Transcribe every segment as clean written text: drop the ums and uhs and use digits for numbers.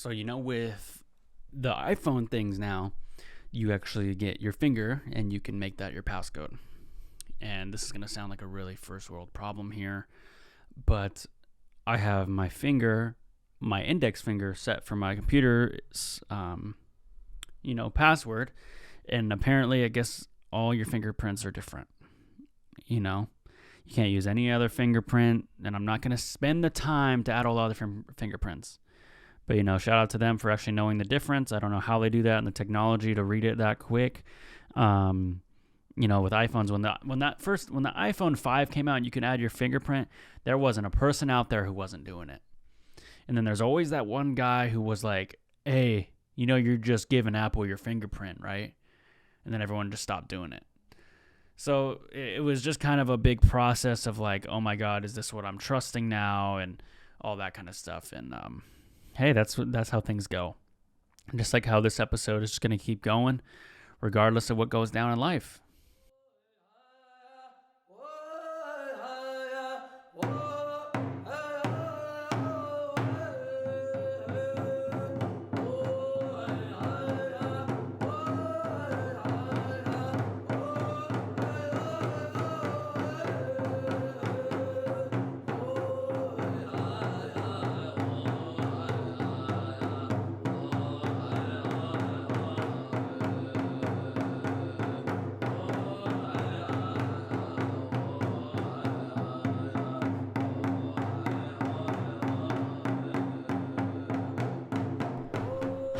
So, with the iPhone things now, you actually get your finger and you can make that your passcode. And this is going to sound like a really first world problem here, but I have my index finger set for my computer's, password. And apparently, I guess all your fingerprints are different. You can't use any other fingerprint, and I'm not going to spend the time to add all the other fingerprints. But, shout out to them for actually knowing the difference. I don't know how they do that and the technology to read it that quick. With iPhones, when the iPhone 5 came out and you could add your fingerprint, there wasn't a person out there who wasn't doing it. And then there's always that one guy who was like, hey, you're just giving Apple your fingerprint, right? And then everyone just stopped doing it. So it was just kind of a big process of like, oh my God, is this what I'm trusting now? And all that kind of stuff. And, hey, that's how things go. And just like how this episode is just going to keep going, regardless of what goes down in life.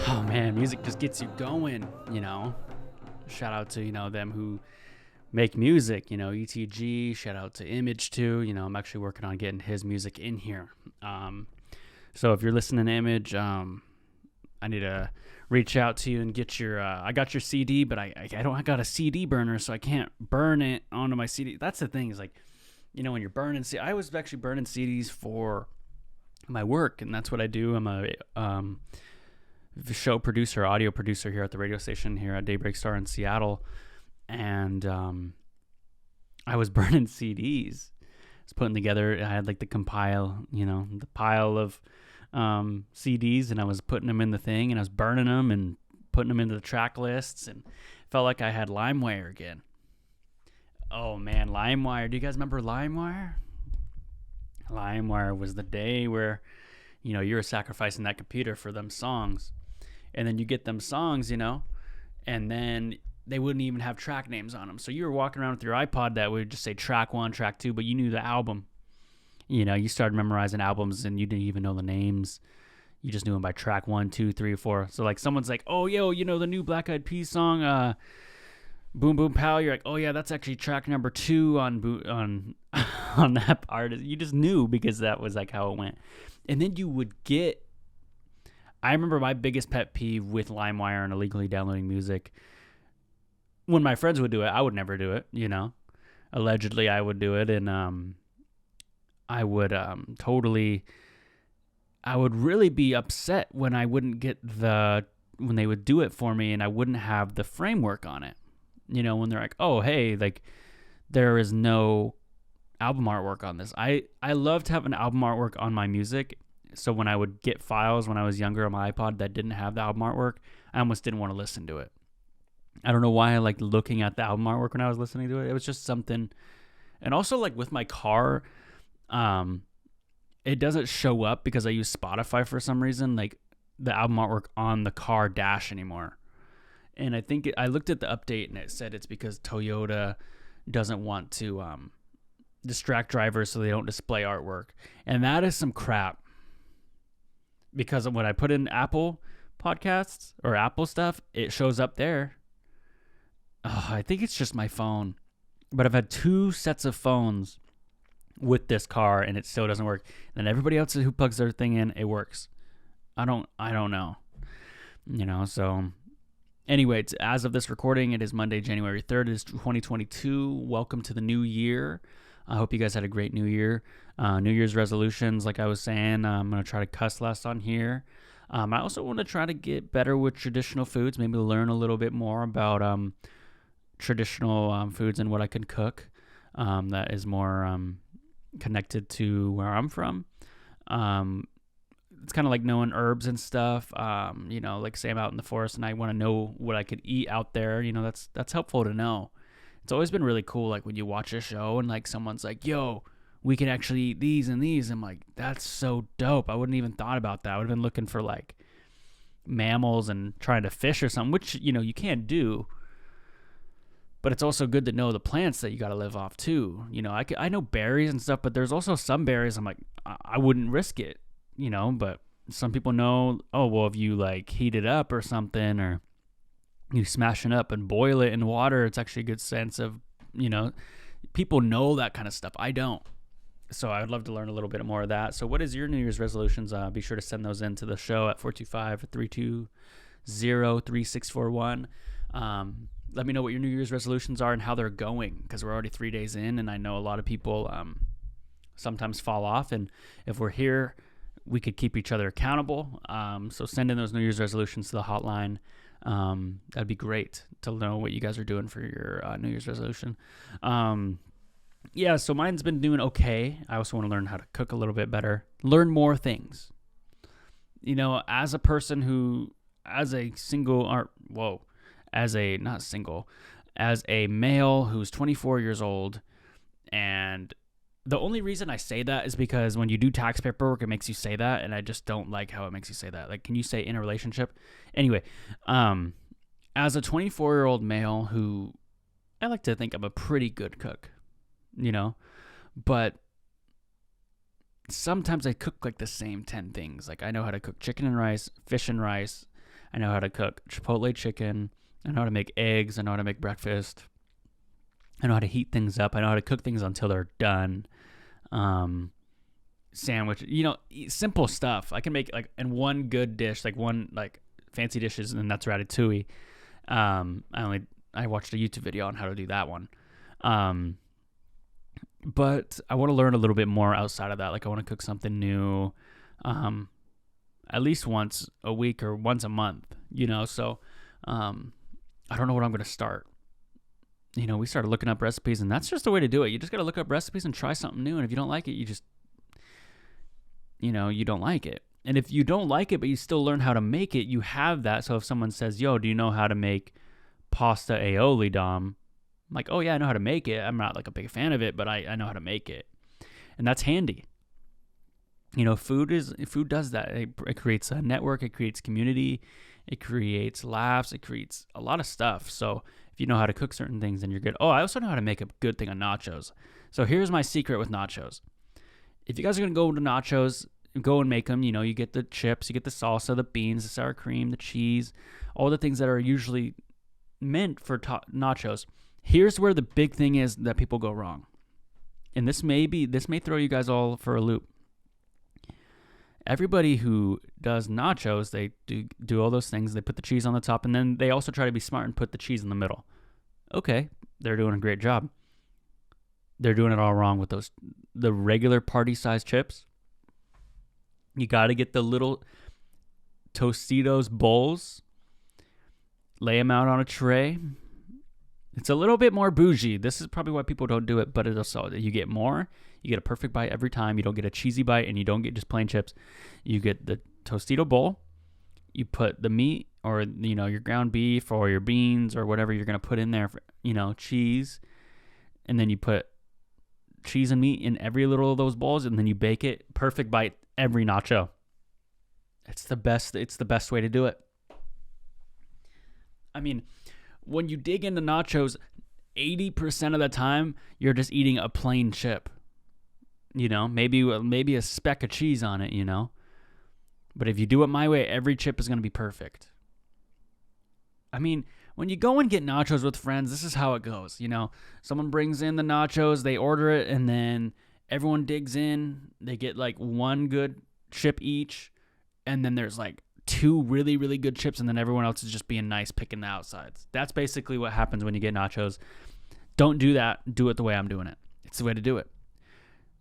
Oh man, music just gets you going, Shout out to, them who make music, ETG, shout out to Image too. I'm actually working on getting his music in here. So if you're listening to Image, I need to reach out to you and get your, I got your CD, but I got a CD burner, so I can't burn it onto my CD. That's the thing is like, when you're burning, I was actually burning CDs for my work, and that's what I do. I'm a, show producer, audio producer here at the radio station here at Daybreak Star in Seattle, and I was burning CDs. I was putting together. I had like the compile, the pile of CDs, and I was putting them in the thing, and I was burning them and putting them into the track lists, and felt like I had Limewire again. Oh man, Limewire! Do you guys remember Limewire? Limewire was the day where you were sacrificing that computer for them songs. And then you get them songs, and then they wouldn't even have track names on them. So you were walking around with your iPod that would just say track 1, track 2, but you knew the album. You started memorizing albums and you didn't even know the names. You just knew them by track 1, 2, 3, 4. So like someone's like, oh, yo, the new Black Eyed Peas song, Boom Boom Pow. You're like, oh yeah, that's actually track number 2 on that artist. You just knew because that was like how it went. And then you would get, I remember my biggest pet peeve with LimeWire and illegally downloading music. When my friends would do it, I would never do it, Allegedly, I would do it, and I would really be upset when I wouldn't get when they would do it for me and I wouldn't have the framework on it. When they're like, oh, hey, like, there is no album artwork on this. I love to have an album artwork on my music. So when I would get files when I was younger on my iPod that didn't have the album artwork, I almost didn't want to listen to it. I don't know why I liked looking at the album artwork when I was listening to it. It was just something. And also like with my car, it doesn't show up because I use Spotify for some reason, like the album artwork on the car dash anymore. And I think I looked at the update and it said it's because Toyota doesn't want to distract drivers so they don't display artwork. And that is some crap. Because when I put in Apple podcasts or Apple stuff, it shows up there. Oh, I think it's just my phone. But I've had 2 sets of phones with this car and it still doesn't work. And then everybody else who plugs their thing in, it works. I don't know. So anyway, as of this recording, it is Monday, January 3rd. It is 2022. Welcome to the new year. I hope you guys had a great new year. New Year's resolutions, like I was saying, I'm going to try to cuss less on here. I also want to try to get better with traditional foods, maybe learn a little bit more about traditional foods and what I can cook that is more connected to where I'm from. it's kind of like knowing herbs and stuff. Like say I'm out in the forest and I want to know what I could eat out there. That's helpful to know. It's always been really cool, like when you watch a show and like someone's like, yo, we can actually eat these and these. I'm like, that's so dope. I wouldn't even thought about that. I would have been looking for like mammals and trying to fish or something, which, you can't do. But it's also good to know the plants that you got to live off too. I know berries and stuff, but there's also some berries I'm like, I wouldn't risk it, but some people know, oh, well, if you like heat it up or something, or you smash it up and boil it in water, it's actually a good sense of, people know that kind of stuff. I don't. So I would love to learn a little bit more of that. So what is your New Year's resolutions? Be sure to send those into the show at 425-320-3641. Let me know what your New Year's resolutions are and how they're going, because we're already 3 days in, and I know a lot of people sometimes fall off. And if we're here, we could keep each other accountable. So send in those New Year's resolutions to the hotline. That'd be great to know what you guys are doing for your New Year's resolution. So mine's been doing okay. I also want to learn how to cook a little bit better, learn more things. As a person who, as a male who's 24 years old, and the only reason I say that is because when you do tax paperwork, it makes you say that, and I just don't like how it makes you say that. Like, can you say in a relationship? Anyway, as a 24-year-old male who, I like to think I'm a pretty good cook, but sometimes I cook like the same 10 things. Like I know how to cook chicken and rice, fish and rice. I know how to cook Chipotle chicken. I know how to make eggs. I know how to make breakfast. I know how to heat things up. I know how to cook things until they're done. Sandwich, simple stuff. I can make like in one good dish, like one like fancy dishes, and that's ratatouille. I watched a YouTube video on how to do that one. But I want to learn a little bit more outside of that. Like I want to cook something new, at least once a week or once a month, so, I don't know what I'm going to start. We started looking up recipes, and that's just the way to do it. You just got to look up recipes and try something new. And if you don't like it, you just, you don't like it. And if you don't like it, but you still learn how to make it, you have that. So if someone says, yo, do you know how to make pasta aioli, Dom? I'm like, oh yeah, I know how to make it. I'm not like a big fan of it, but I know how to make it. And that's handy. Food does that. It creates a network. It creates community. It creates laughs. It creates a lot of stuff. So if you know how to cook certain things, then you're good. Oh, I also know how to make a good thing of nachos. So here's my secret with nachos. If you guys are going to go to nachos, go and make them. You get the chips, you get the salsa, the beans, the sour cream, the cheese, all the things that are usually meant for nachos. Here's where the big thing is that people go wrong. And this may throw you guys all for a loop. Everybody who does nachos, they do all those things. They put the cheese on the top, and then they also try to be smart and put the cheese in the middle. Okay, they're doing a great job. They're doing it all wrong with the regular party-sized chips. You got to get the little Tostitos bowls, lay them out on a tray. It's a little bit more bougie. This is probably why people don't do it, but it's also, you get more. You get a perfect bite every time. You don't get a cheesy bite, and you don't get just plain chips. You get the Tostito bowl. You put the meat or, your ground beef or your beans or whatever you're going to put in there, for, cheese. And then you put cheese and meat in every little of those bowls, and then you bake it. Perfect bite every nacho. It's the best way to do it. I mean, when you dig into nachos, 80% of the time, you're just eating a plain chip. Maybe a speck of cheese on it, But if you do it my way, every chip is going to be perfect. I mean, when you go and get nachos with friends, this is how it goes. Someone brings in the nachos, they order it, and then everyone digs in. They get like one good chip each, and then there's like 2 really, really good chips, and then everyone else is just being nice, picking the outsides. That's basically what happens when you get nachos. Don't do that. Do it the way I'm doing it. It's the way to do it.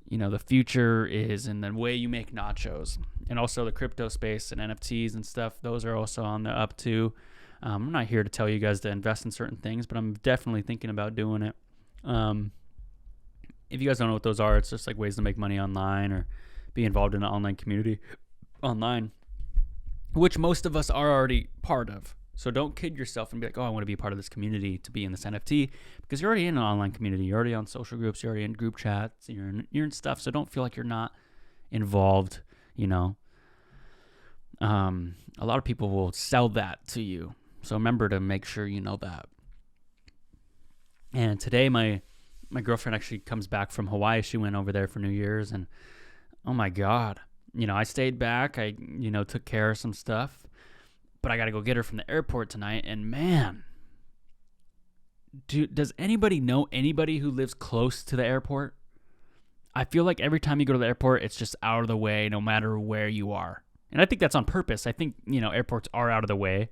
The future is in the way you make nachos. And also the crypto space and NFTs and stuff, those are also on the up too. I'm not here to tell you guys to invest in certain things, but I'm definitely thinking about doing it. If you guys don't know what those are, it's just like ways to make money online or be involved in an online community. online, which most of us are already part of. So don't kid yourself and be like, oh, I want to be part of this community to be in this NFT, because you're already in an online community. You're already on social groups. You're already in group chats. You're in stuff. So don't feel like you're not involved, you know. A lot of people will sell that to you. So remember to make sure you know that. And today my girlfriend actually comes back from Hawaii. She went over there for New Year's, and oh my God, you know, I stayed back. I, you know, took care of some stuff, but I got to go get her from the airport tonight. And man, does anybody know anybody who lives close to the airport? I feel like every time you go to the airport, it's just out of the way, no matter where you are. And I think that's on purpose. I think, you know, airports are out of the way.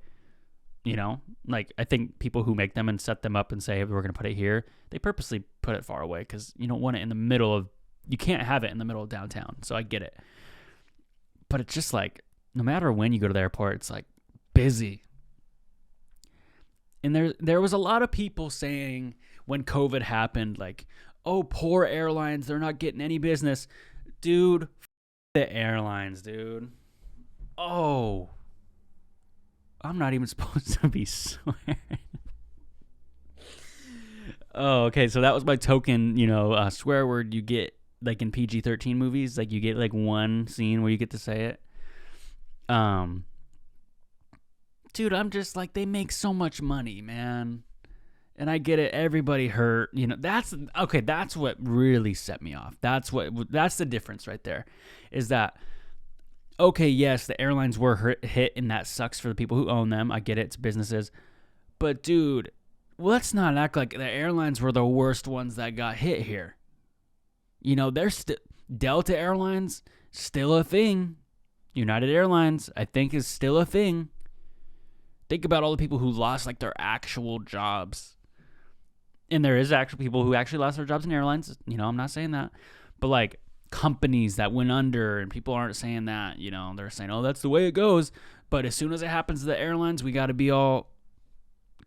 You know, like I think people who make them and set them up and say, hey, we're going to put it here, they purposely put it far away because you don't want it in the middle of, you can't have it in the middle of downtown. So I get it. But it's just like, no matter when you go to the airport, it's like busy. And there was a lot of people saying when COVID happened, like, oh, poor airlines, they're not getting any business. Dude, the airlines, dude. Oh, I'm not even supposed to be swearing. Oh, okay. So that was my token, you know, swear word you get like in PG-13 movies. Like you get like one scene where you get to say it. Dude, I'm just like, they make so much money, man. And I get it. Everybody hurt. You know, that's what really set me off. That's the difference right there, is that, okay, yes, the airlines were hit, and that sucks for the people who own them. I get it. It's businesses. But, dude, let's not act like the airlines were the worst ones that got hit here. You know, Delta Airlines, still a thing. United Airlines, I think, is still a thing. Think about all the people who lost, like, their actual jobs. And there is actually people who actually lost their jobs in airlines. You know, I'm not saying that. But, like, companies that went under, and people aren't saying that, you know, they're saying, oh, that's the way it goes. But as soon as it happens to the airlines, we got to be all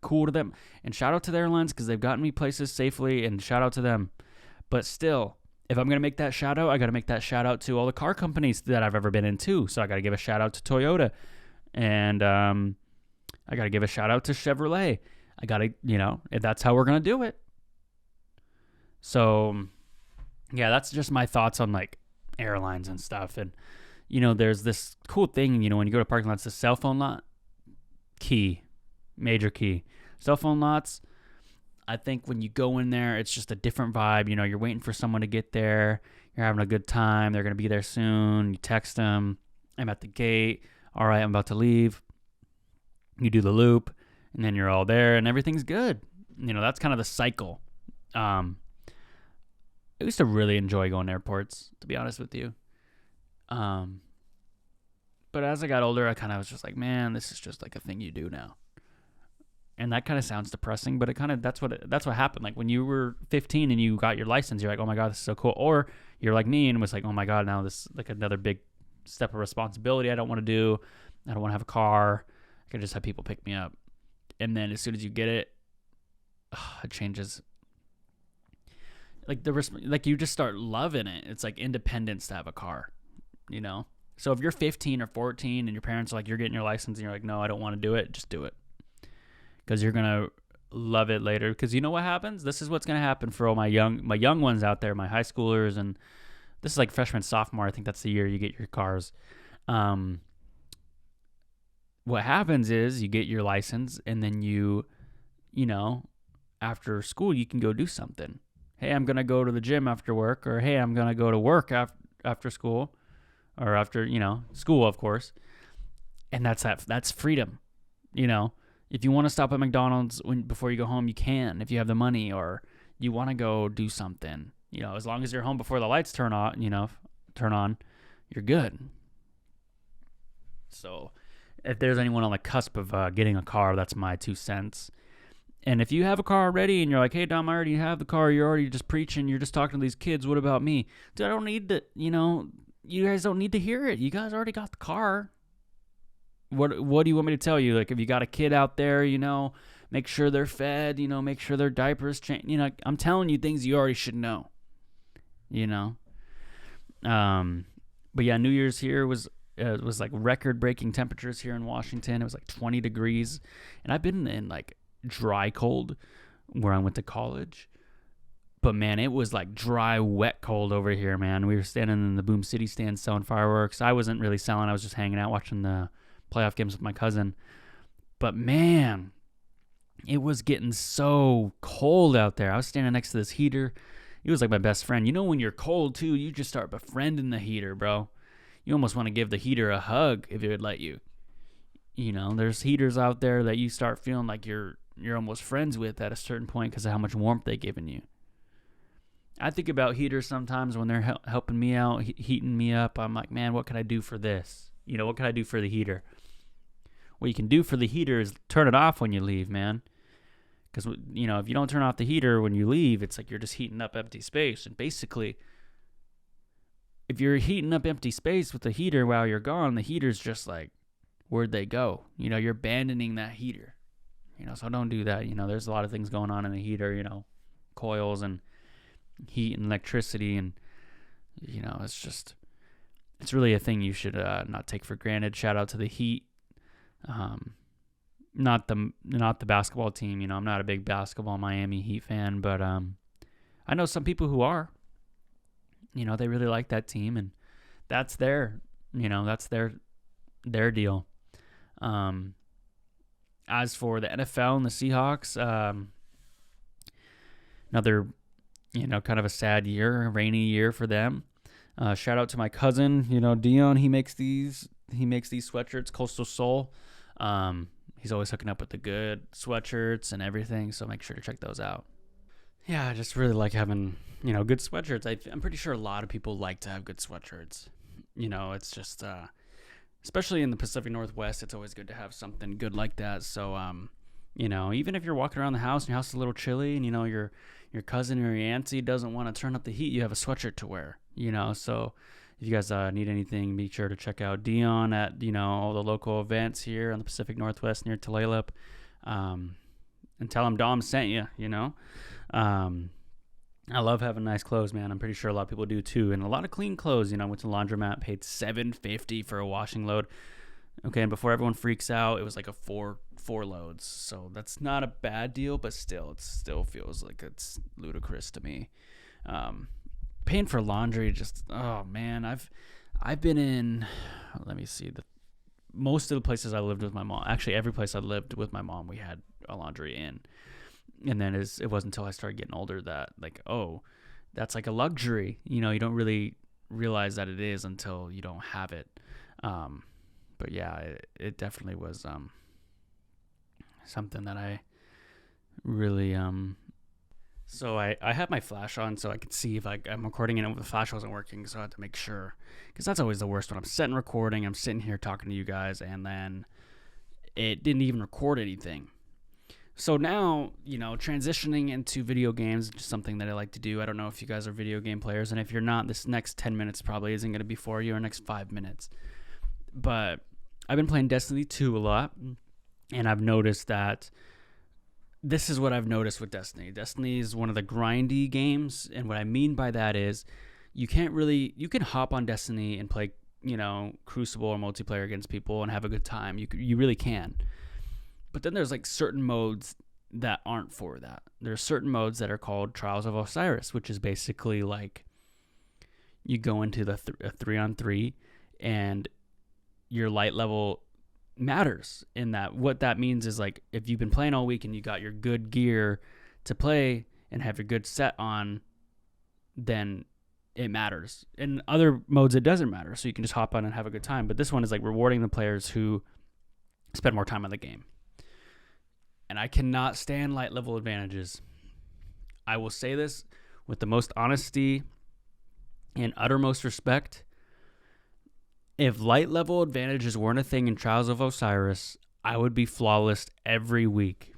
cool to them. And shout out to the airlines, because they've gotten me places safely, and shout out to them. But still, if I'm going to make that shout out, I got to make that shout out to all the car companies that I've ever been in too. So I got to give a shout out to Toyota, and I got to give a shout out to Chevrolet. I got to, you know, if that's how we're going to do it. So yeah, that's just my thoughts on like airlines and stuff. And, you know, there's this cool thing, you know, when you go to parking lots, the cell phone lot, major key. Cell phone lots, I think when you go in there, it's just a different vibe. You know, you're waiting for someone to get there. You're having a good time. They're going to be there soon. You text them. I'm at the gate. All right, I'm about to leave. You do the loop, and then you're all there, and everything's good. You know, that's kind of the cycle. I used to really enjoy going to airports, to be honest with you. But as I got older, I kind of was just like, man, this is just like a thing you do now. And that kind of sounds depressing, but that's what happened. Like when you were 15 and you got your license, you're like, oh my God, this is so cool. Or you're like me and was like, oh my God, now this is like another big step of responsibility I don't want to do. I don't want to have a car. I can just have people pick me up. And then as soon as you get it, it changes. Like you just start loving it. It's like independence to have a car, you know? So if you're 15 or 14 and your parents are like, you're getting your license, and you're like, no, I don't want to do it, just do it. Because you're going to love it later. Because you know what happens? This is what's going to happen for all my young ones out there, my high schoolers. And this is like freshman, sophomore. I think that's the year you get your cars. What happens is you get your license, and then you know, after school, you can go do something. Hey, I'm going to go to the gym after work, or hey, I'm going to go to work after school, or after, you know, school, of course. And that's freedom. You know, if you want to stop at McDonald's before you go home, you can, if you have the money, or you want to go do something, you know, as long as you're home before the lights turn on, you're good. So if there's anyone on the cusp of getting a car, that's my 2 cents. And if you have a car already and you're like, hey, Dom, I already have the car. You're already just preaching. You're just talking to these kids. What about me? Dude, I don't need to, you know, you guys don't need to hear it. You guys already got the car. What do you want me to tell you? Like, if you got a kid out there, you know, make sure they're fed, you know, make sure their diapers change. You know, I'm telling you things you already should know, you know. But yeah, New Year's here was It was like record-breaking temperatures here in Washington. It was like 20 degrees. And I've been in like dry cold where I went to college. But, man, it was like dry, wet cold over here, man. We were standing in the Boom City stand selling fireworks. I wasn't really selling. I was just hanging out watching the playoff games with my cousin. But, man, it was getting so cold out there. I was standing next to this heater. He was like my best friend. You know, when you're cold, too, you just start befriending the heater, bro. You almost want to give the heater a hug if it would let you. You know, there's heaters out there that you start feeling like you're almost friends with at a certain point because of how much warmth they're giving you. I think about heaters sometimes when they're helping me out, heating me up. I'm like, man, what can I do for this? You know, what can I do for the heater? What you can do for the heater is turn it off when you leave, man. Because, you know, if you don't turn off the heater when you leave, it's like you're just heating up empty space. And basically, if you're heating up empty space with the heater while you're gone, the heater's just like, where'd they go? You know, you're abandoning that heater. You know, so don't do that. You know, there's a lot of things going on in the heater, you know, coils and heat and electricity. And, you know, it's really a thing you should not take for granted. Shout out to the Heat. Not the basketball team. You know, I'm not a big basketball Miami Heat fan, but I know some people who are. You know, they really like that team, and that's their deal. As for the NFL and the Seahawks, another, you know, kind of a sad year, a rainy year for them. Shout out to my cousin, you know, Dion. He makes these sweatshirts, Coastal Soul. He's always hooking up with the good sweatshirts and everything, so make sure to check those out. Yeah, I just really like having, you know, good sweatshirts. I'm pretty sure a lot of people like to have good sweatshirts. You know, it's just, especially in the Pacific Northwest, it's always good to have something good like that. So, you know, even if you're walking around the house and your house is a little chilly and, you know, your cousin or your auntie doesn't want to turn up the heat, you have a sweatshirt to wear, you know. So if you guys need anything, be sure to check out Dion at, you know, all the local events here on the Pacific Northwest near Tulalip. And tell him Dom sent you, you know. I love having nice clothes, man. I'm pretty sure a lot of people do too. And a lot of clean clothes. You know, I went to the laundromat, paid $7.50 for a washing load. Okay, and before everyone freaks out, it was like a four loads. So that's not a bad deal, but still, it still feels like it's ludicrous to me. Paying for laundry, just, oh man, I've been in, let me see, most of the places I lived with my mom, actually every place I lived with my mom, we had a laundry in. And then it wasn't until I started getting older that, like, oh, that's like a luxury. You know, you don't really realize that it is until you don't have it. But yeah, it definitely was something that I really So I had my flash on so I could see if I'm recording it and the flash wasn't working, so I had to make sure. Because that's always the worst when I'm sitting recording, I'm sitting here talking to you guys, and then it didn't even record anything. So now, you know, transitioning into video games is just something that I like to do. I don't know if you guys are video game players, and if you're not, this next 10 minutes probably isn't going to be for you, or next 5 minutes. But I've been playing Destiny 2 a lot, and I've noticed that this is what I've noticed with Destiny. Destiny is one of the grindy games, and what I mean by that is you can hop on Destiny and play, you know, Crucible or multiplayer against people and have a good time. You really can. But then there's like certain modes that aren't for that. There's certain modes that are called Trials of Osiris, which is basically like you go into the 3-on-3 and your light level matters in that. What that means is, like, if you've been playing all week and you got your good gear to play and have your good set on, then it matters. In other modes, it doesn't matter. So you can just hop on and have a good time. But this one is like rewarding the players who spend more time on the game. And I cannot stand light level advantages. I will say this with the most honesty and uttermost respect. If light level advantages weren't a thing in Trials of Osiris, I would be flawless every week.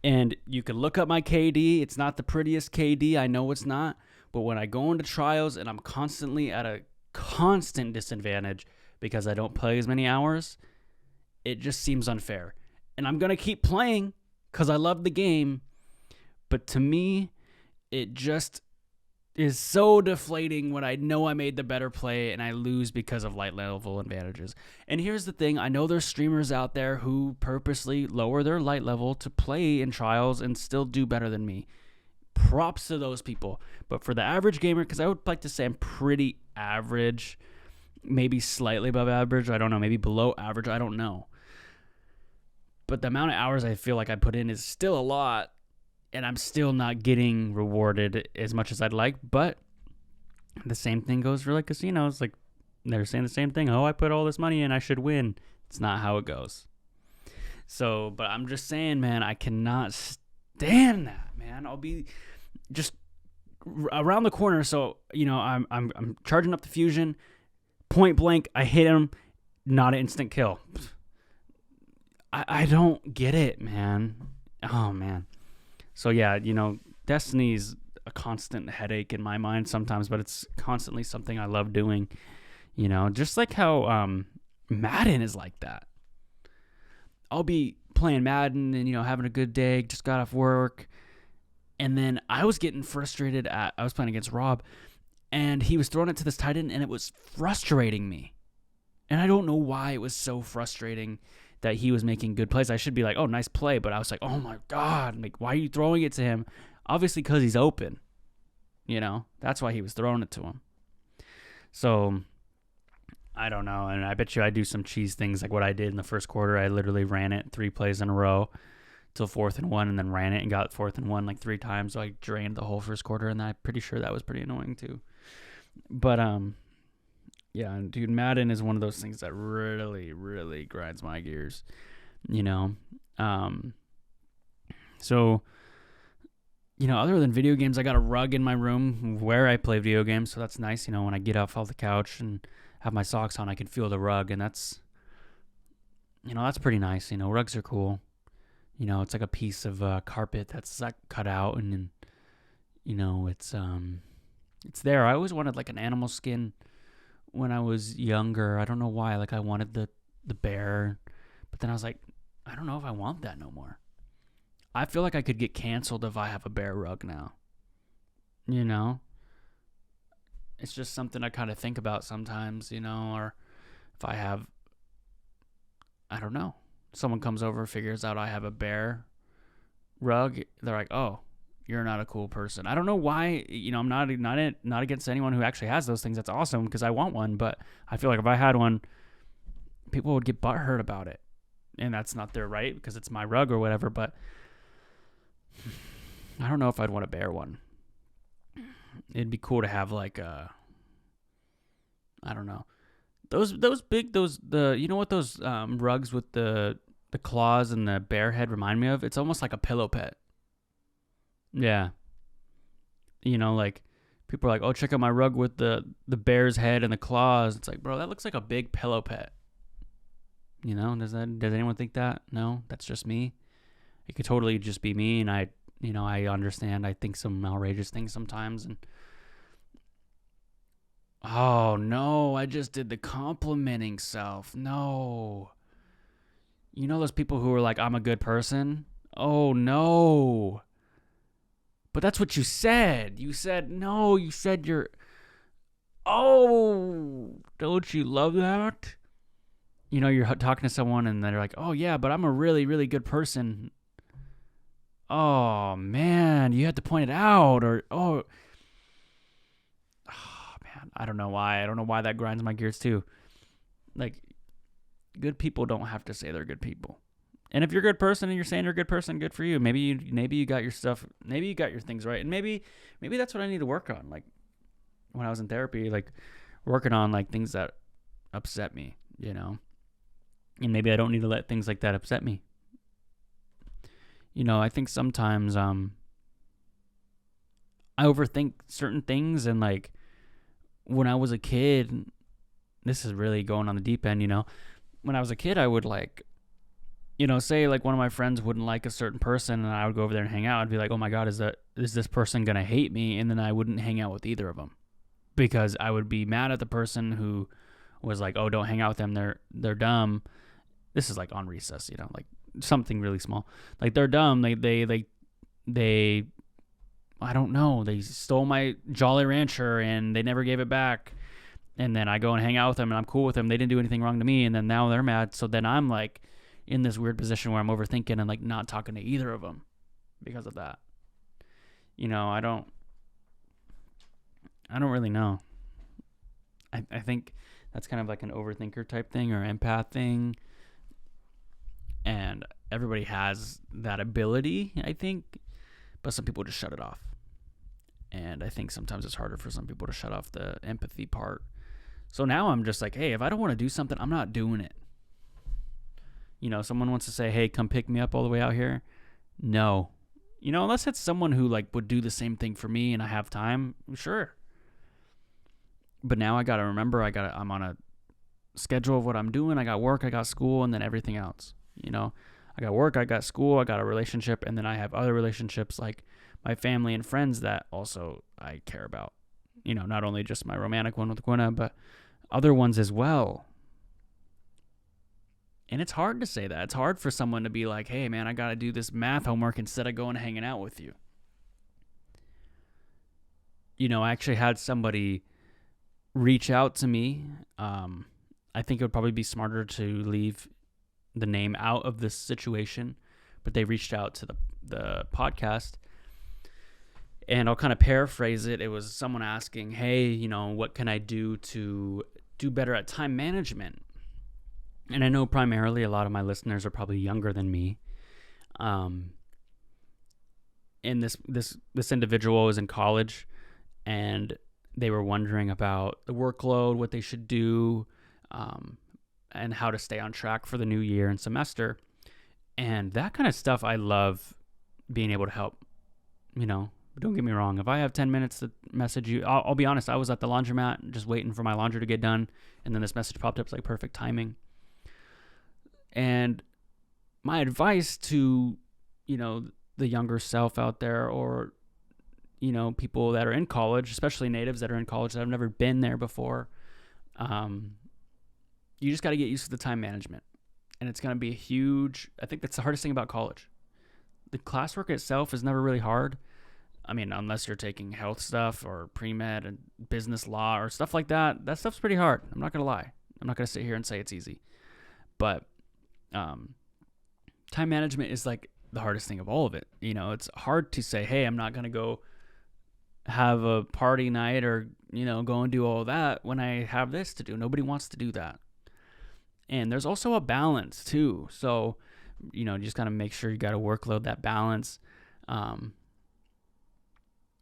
And you can look up my KD. It's not the prettiest KD. I know it's not. But when I go into Trials and I'm constantly at a constant disadvantage because I don't play as many hours, it just seems unfair. And I'm going to keep playing because I love the game. But to me, it just is so deflating when I know I made the better play and I lose because of light level advantages. And here's the thing. I know there's streamers out there who purposely lower their light level to play in trials and still do better than me. Props to those people. But for the average gamer, because I would like to say I'm pretty average, maybe slightly above average. I don't know. Maybe below average. I don't know. But the amount of hours I feel like I put in is still a lot. And I'm still not getting rewarded as much as I'd like. But the same thing goes for like casinos. Like they're saying the same thing. Oh, I put all this money in, I should win. It's not how it goes. So, but I'm just saying, man, I cannot stand that, man. I'll be just around the corner. So, I'm charging up the fusion. Point blank, I hit him. Not an instant kill. I don't get it, man. Oh, man. So, yeah, Destiny's a constant headache in my mind sometimes, but it's constantly something I love doing, just like how Madden is like that. I'll be playing Madden and, having a good day, just got off work, and then I was getting frustrated I was playing against Rob, and he was throwing it to this tight end, and it was frustrating me. And I don't know why it was so frustrating that he was making good plays. I should be like, oh, nice play. But I was like, oh, my God. Like, why are you throwing it to him? Obviously, because he's open. That's why he was throwing it to him. So, I don't know. And I bet you I do some cheese things like what I did in the first quarter. I literally ran it 3 plays in a row till 4th and 1 and then ran it and got 4th and 1 like 3 times. So I drained the whole first quarter, and I'm pretty sure that was pretty annoying too. But, yeah, dude, Madden is one of those things that really, really grinds my gears, So, other than video games, I got a rug in my room where I play video games, so that's nice. When I get off the couch and have my socks on, I can feel the rug, and that's pretty nice. Rugs are cool. It's like a piece of carpet that's like cut out, and then, it's there. I always wanted like an animal skin when I was younger. I don't know why. Like I wanted the bear, but then I was like, I don't know if I want that no more. I feel like I could get canceled if I have a bear rug now. It's just something I kind of think about sometimes, or if I have, I don't know, someone comes over, figures out I have a bear rug, they're like, oh, you're not a cool person. I don't know why, I'm not against anyone who actually has those things. That's awesome because I want one, but I feel like if I had one, people would get butthurt about it. And that's not their right because it's my rug or whatever, but I don't know if I'd want a bear one. It'd be cool to have like I don't know. Those rugs with the claws and the bear head remind me of? It's almost like a pillow pet. Yeah. Like people are like, oh, check out my rug with the bear's head and the claws. It's like, bro, that looks like a big pillow pet. Does anyone think that? No, that's just me. It could totally just be me, and I understand. I think some outrageous things sometimes, and oh no, I just did the complimenting self. No. Those people who are like, I'm a good person? Oh no. But that's what you said. You said, no, you said you're... Oh, don't you love that? You're talking to someone and they're like, oh, yeah, but I'm a really, really good person. Oh, man, you had to point it out. Or, oh, man, I don't know why. I don't know why that grinds my gears, too. Like, good people don't have to say they're good people. And if you're a good person and you're saying you're a good person, good for you. Maybe you got your stuff. Maybe you got your things right, and maybe that's what I need to work on. Like when I was in therapy, like working on like things that upset me, and maybe I don't need to let things like that upset me. I think sometimes I overthink certain things, and like when I was a kid, this is really going on the deep end. When I was a kid, I would like. Say like one of my friends wouldn't like a certain person, and I would go over there and hang out. I'd be like, oh my God, is this person going to hate me? And then I wouldn't hang out with either of them because I would be mad at the person who was like, oh, don't hang out with them. They're dumb. This is like on recess, like something really small. Like they're dumb. They I don't know. They stole my Jolly Rancher and they never gave it back. And then I go and hang out with them and I'm cool with them. They didn't do anything wrong to me. And then now they're mad. So then I'm like in this weird position where I'm overthinking and like not talking to either of them because of that. You know, I don't really know. I think that's kind of like an overthinker type thing or empath thing. And everybody has that ability, I think. But some people just shut it off. And I think sometimes it's harder for some people to shut off the empathy part. So now I'm just like, hey, if I don't want to do something, I'm not doing it. You know, someone wants to say, hey, come pick me up all the way out here. No. You know, unless it's someone who like would do the same thing for me and I have time, sure. But now I got to remember I'm on a schedule of what I'm doing. I got work, I got school, and then everything else. You know, I got work, I got school, I got a relationship, and then I have other relationships like my family and friends that also I care about. You know, not only just my romantic one with Gwenna, but other ones as well. And it's hard to say that. It's hard for someone to be like, hey, man, I got to do this math homework instead of going and hanging out with you. You know, I actually had somebody reach out to me. I think it would probably be smarter to leave the name out of this situation, but they reached out to the podcast. And I'll kind of paraphrase it. It was someone asking, hey, you know, what can I do to do better at time management? And I know primarily a lot of my listeners are probably younger than me. And this individual was in college, and they were wondering about the workload, what they should do, and how to stay on track for the new year and semester. And that kind of stuff, I love being able to help. You know, don't get me wrong. If I have 10 minutes to message you, I'll be honest, I was at the laundromat just waiting for my laundry to get done, and then this message popped up. It's like perfect timing. And my advice to, you know, the younger self out there, or, you know, people that are in college, especially natives that are in college that have never been there before, you just got to get used to the time management. And it's going to be I think that's the hardest thing about college. The classwork itself is never really hard. I mean, unless you're taking health stuff or pre-med and business law or stuff like that, that stuff's pretty hard. I'm not going to lie. I'm not going to sit here and say it's easy. But time management is like the hardest thing of all of it. You know, it's hard to say, hey, I'm not going to go have a party night or, you know, go and do all that when I have this to do. Nobody wants to do that. And there's also a balance too. So, you know, you just got to make sure you got to workload that balance.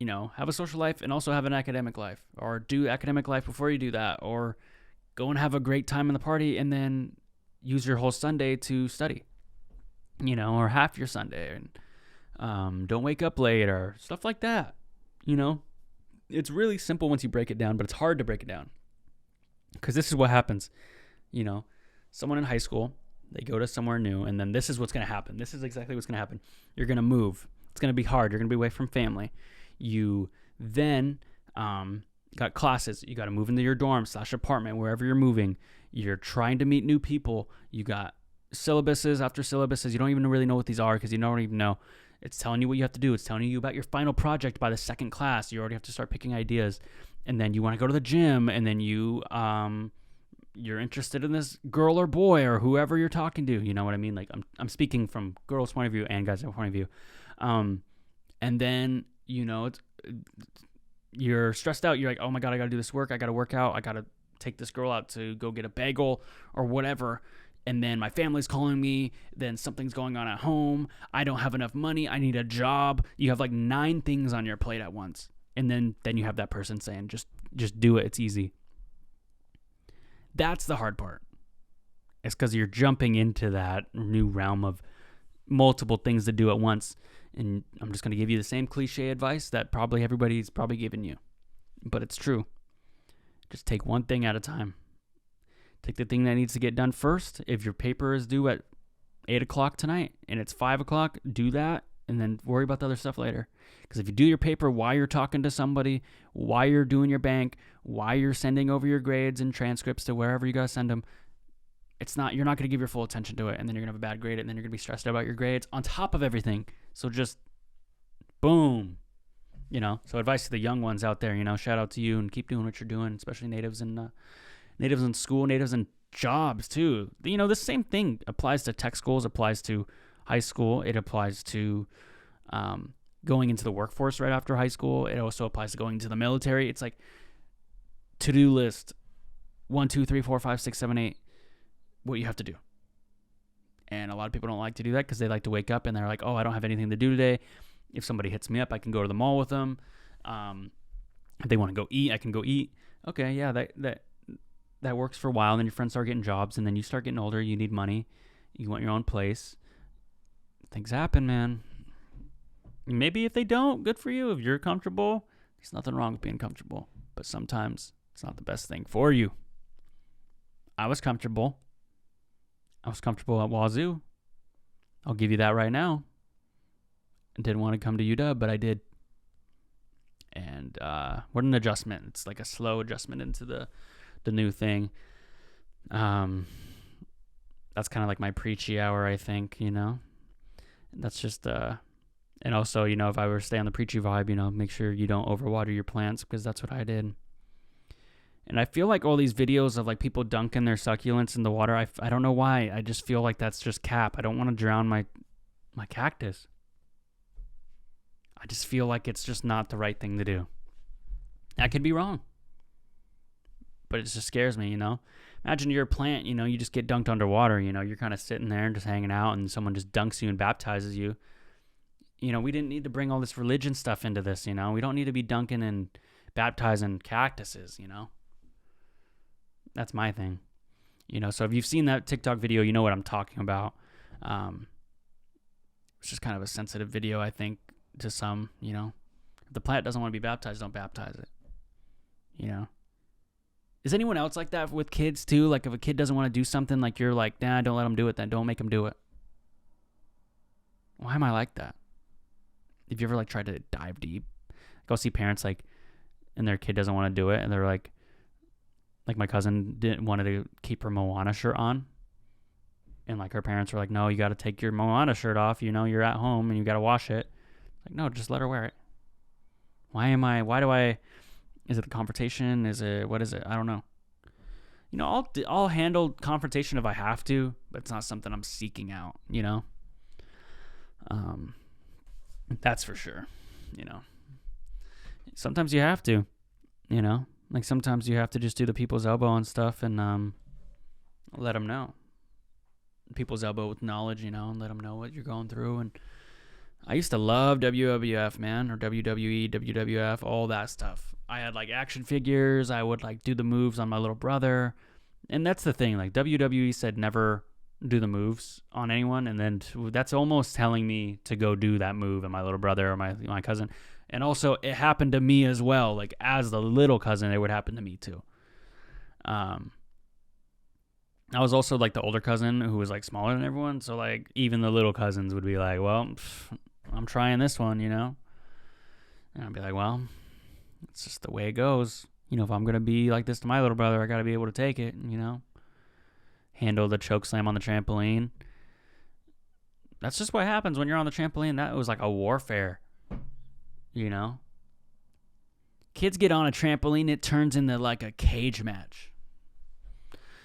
You know, have a social life and also have an academic life, or do academic life before you do that, or go and have a great time in the party and then use your whole Sunday to study, you know, or half your Sunday, and don't wake up late or stuff like that. You know, it's really simple once you break it down, but it's hard to break it down because this is what happens. You know, someone in high school, they go to somewhere new, and then this is what's going to happen. This is exactly what's going to happen. You're going to move. It's going to be hard. You're going to be away from family. You then got classes. You got to move into your dorm / apartment, wherever you're moving. You're trying to meet new people. You got syllabuses after syllabuses. You don't even really know what these are because you don't even know. It's telling you what you have to do. It's telling you about your final project by the second class. You already have to start picking ideas. And then you want to go to the gym, and then you're interested in this girl or boy or whoever you're talking to. You know what I mean? Like I'm speaking from girls' point of view and guys' point of view. And then, you know, you're stressed out. You're like, oh my God, I got to do this work. I got to work out. I got to take this girl out to go get a bagel or whatever. And then my family's calling me. Then something's going on at home. I don't have enough money. I need a job. You have like 9 things on your plate at once. And then you have that person saying, just do it. It's easy. That's the hard part. It's because you're jumping into that new realm of multiple things to do at once. And I'm just going to give you the same cliche advice that probably everybody's probably given you. But it's true. Just take one thing at a time. Take the thing that needs to get done first. If your paper is due at 8 o'clock tonight and it's 5 o'clock, do that and then worry about the other stuff later. Because if you do your paper while you're talking to somebody, while you're doing your bank, while you're sending over your grades and transcripts to wherever you got to send them, you're not going to give your full attention to it, and then you're going to have a bad grade, and then you're going to be stressed out about your grades on top of everything. So just boom. So advice to the young ones out there, shout out to you, and keep doing what you're doing, especially natives in school, natives in jobs too. The same thing applies to tech schools, applies to high school. It applies to going into the workforce right after high school. It also applies to going into the military. It's like to-do list 1, 2, 3, 4, 5, 6, 7, 8, what you have to do. And a lot of people don't like to do that because they like to wake up and they're like, oh, I don't have anything to do today. If somebody hits me up, I can go to the mall with them. If they want to go eat, I can go eat. Okay, yeah, that works for a while. And then your friends start getting jobs, and then you start getting older. You need money. You want your own place. Things happen, man. Maybe if they don't, good for you. If you're comfortable, there's nothing wrong with being comfortable. But sometimes it's not the best thing for you. I was comfortable at Wazoo. I'll give you that right now. I didn't want to come to UW, but I did. And what an adjustment. It's like a slow adjustment into the new thing. That's kind of like my preachy hour, I think, That's just, and also, if I were to stay on the preachy vibe, make sure you don't overwater your plants, because that's what I did. And I feel like all these videos of like people dunking their succulents in the water, I don't know why. I just feel like that's just cap. I don't want to drown my cactus. I just feel like it's just not the right thing to do. I could be wrong, but it just scares me, Imagine you're a plant, you just get dunked underwater, you're kind of sitting there and just hanging out, and someone just dunks you and baptizes you. We didn't need to bring all this religion stuff into this, We don't need to be dunking and baptizing cactuses, That's my thing. So if you've seen that TikTok video, you know what I'm talking about. It's just kind of a sensitive video, I think, to some, If the plant doesn't want to be baptized, don't baptize it. Is anyone else like that with kids too? Like if a kid doesn't want to do something, like you're like, nah, don't let them do it then. Don't make them do it. Why am I like that? Have you ever like tried to dive deep? Go see parents like, and their kid doesn't want to do it, and they're like my cousin wanted to keep her Moana shirt on, and like her parents were like, no, you got to take your Moana shirt off. You're at home and you got to wash it. Like, no, just let her wear it. Why do I? Is it a confrontation? What is it? I don't know. I'll handle confrontation if I have to, but it's not something I'm seeking out. That's for sure. Sometimes you have to. Like sometimes you have to just do the people's elbow and stuff, and let them know. People's elbow with knowledge, and let them know what you're going through. And I used to love WWF, man, or WWE, WWF, all that stuff. I had like action figures. I would like do the moves on my little brother. And that's the thing, like WWE said never do the moves on anyone. And then that's almost telling me to go do that move on my little brother or my cousin. And also it happened to me as well. Like as the little cousin, it would happen to me too. I was also like the older cousin who was like smaller than everyone. So like even the little cousins would be like, well, I'm trying this one, And I'd be like, well, it's just the way it goes. If I'm going to be like this to my little brother, I got to be able to take it, Handle the choke slam on the trampoline. That's just what happens when you're on the trampoline. That was like a warfare, Kids get on a trampoline, it turns into like a cage match.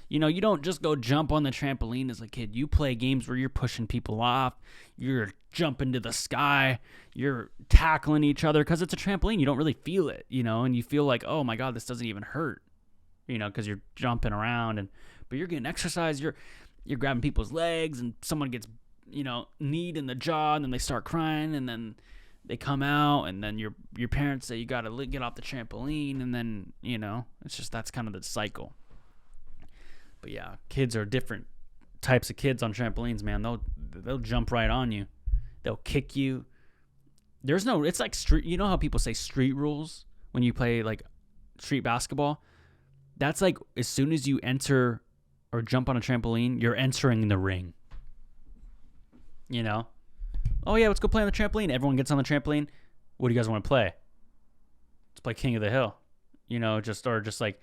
You don't just go jump on the trampoline as a kid. You play games where you're pushing people off. You're jumping to the sky. You're tackling each other because it's a trampoline. You don't really feel it, and you feel like, oh my God, this doesn't even hurt, because you're jumping around. But you're getting exercise. You're grabbing people's legs, and someone gets, kneed in the jaw, and then they start crying, and then they come out, and then your parents say you got to get off the trampoline, and then, it's just that's kind of the cycle. But yeah, kids are different types of kids on trampolines, man. They'll jump right on you. They'll kick you. It's like street, how people say street rules when you play like street basketball? That's like as soon as you enter or jump on a trampoline, you're entering the ring. Oh yeah, let's go play on the trampoline. Everyone gets on the trampoline. What do you guys want to play? Let's play King of the Hill. Just like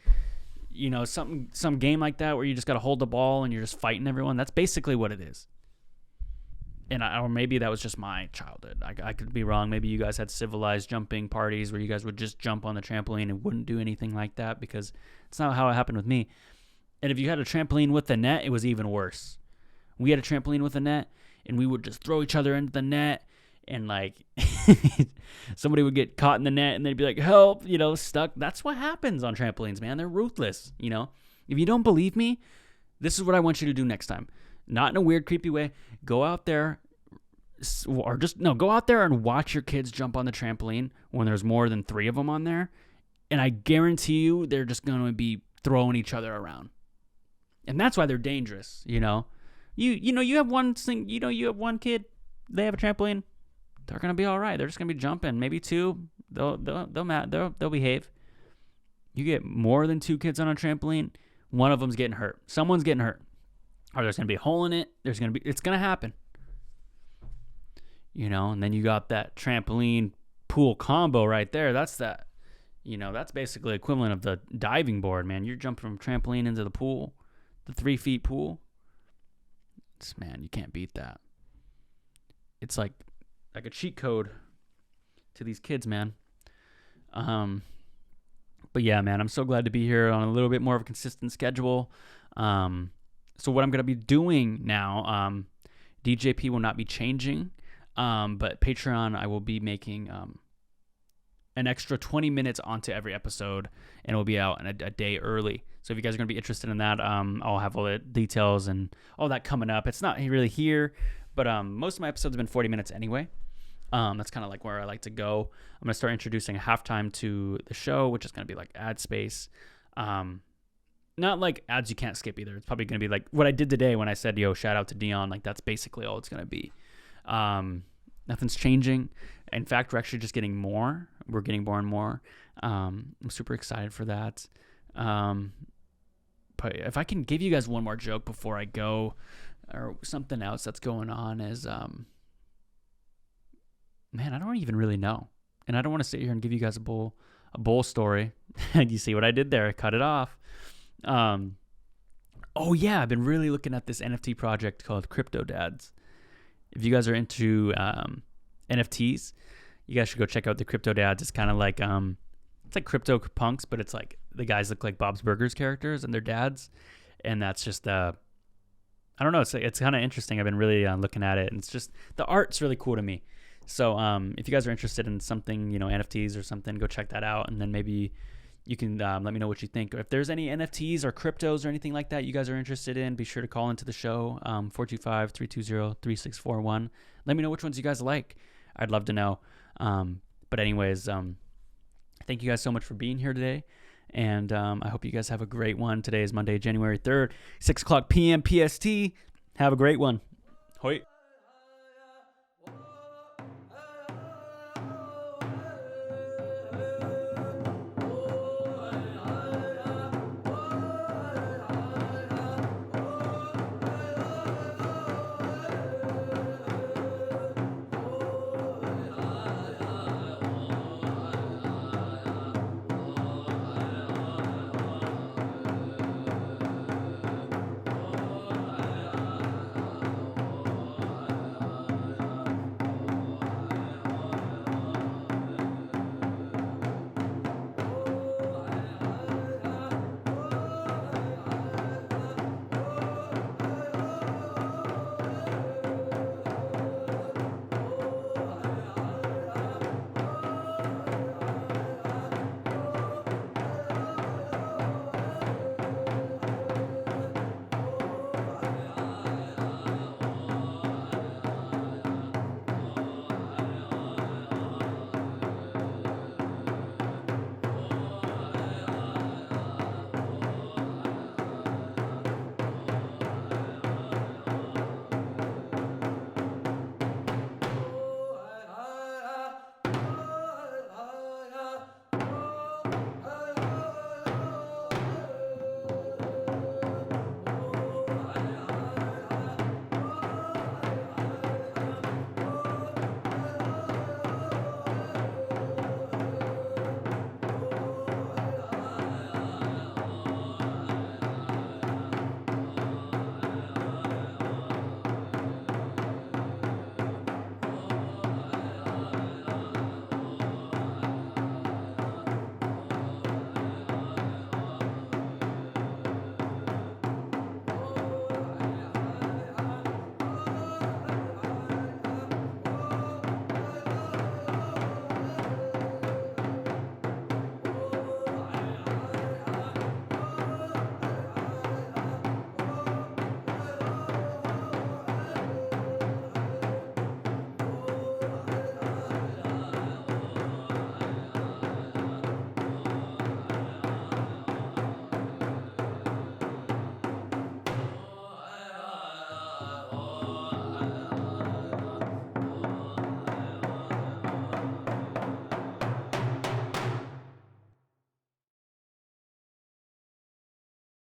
some game like that where you just got to hold the ball and you're just fighting everyone. That's basically what it is. or maybe that was just my childhood. I could be wrong. Maybe you guys had civilized jumping parties where you guys would just jump on the trampoline and wouldn't do anything like that, because it's not how it happened with me. And if you had a trampoline with a net, it was even worse. We had a trampoline with a net, and we would just throw each other into the net, and like somebody would get caught in the net and they'd be like, help, stuck. That's what happens on trampolines, man. They're ruthless, If you don't believe me, this is what I want you to do next time. Not in a weird, creepy way. Go out there, go out there and watch your kids jump on the trampoline when there's more than 3 of them on there. And I guarantee you they're just going to be throwing each other around. And that's why they're dangerous, You have one thing, you have one kid, they have a trampoline, they're going to be all right. They're just going to be jumping. Maybe 2, they'll behave. You get more than 2 kids on a trampoline, one of them's getting hurt. Someone's getting hurt. Or there's going to be a hole in it. It's going to happen. And then you got that trampoline pool combo right there. That's that's basically equivalent of the diving board, man. You're jumping from trampoline into the pool, the 3 feet pool. Man, you can't beat that. It's like a cheat code to these kids, man. But yeah, man, I'm so glad to be here on a little bit more of a consistent schedule. So what I'm going to be doing now, DJP will not be changing, but Patreon, I will be making an extra 20 minutes onto every episode, and it will be out a day early. So if you guys are going to be interested in that, I'll have all the details and all that coming up. It's not really here, but most of my episodes have been 40 minutes anyway. That's kind of like where I like to go. I'm going to start introducing a halftime to the show, which is going to be like ad space. Not like ads you can't skip either. It's probably going to be like what I did today when I said, shout out to Dion. Like, that's basically all it's going to be. Nothing's changing. In fact, we're actually just getting more. We're getting more and more. I'm super excited for that. But if I can give you guys one more joke before I go, or something else that's going on is, man, I don't even really know. And I don't want to sit here and give you guys a bull story. You see what I did there? I cut it off. Oh yeah, I've been really looking at this NFT project called Cryptodads. If you guys are into NFTs, you guys should go check out the Cryptodads. It's kind of like it's like crypto punks, but it's like the guys look like Bob's Burgers characters and their dads, and that's just I don't know. It's kind of interesting. I've been really looking at it, and it's just the art's really cool to me. So if you guys are interested in something, NFTs or something, go check that out, and then maybe you can let me know what you think. If there's any NFTs or cryptos or anything like that you guys are interested in, be sure to call into the show, 425-320-3641. Let me know which ones you guys like. I'd love to know. But anyways, thank you guys so much for being here today. And I hope you guys have a great one. Today is Monday, January 3rd, 6 o'clock p.m. PST. Have a great one. Hoi.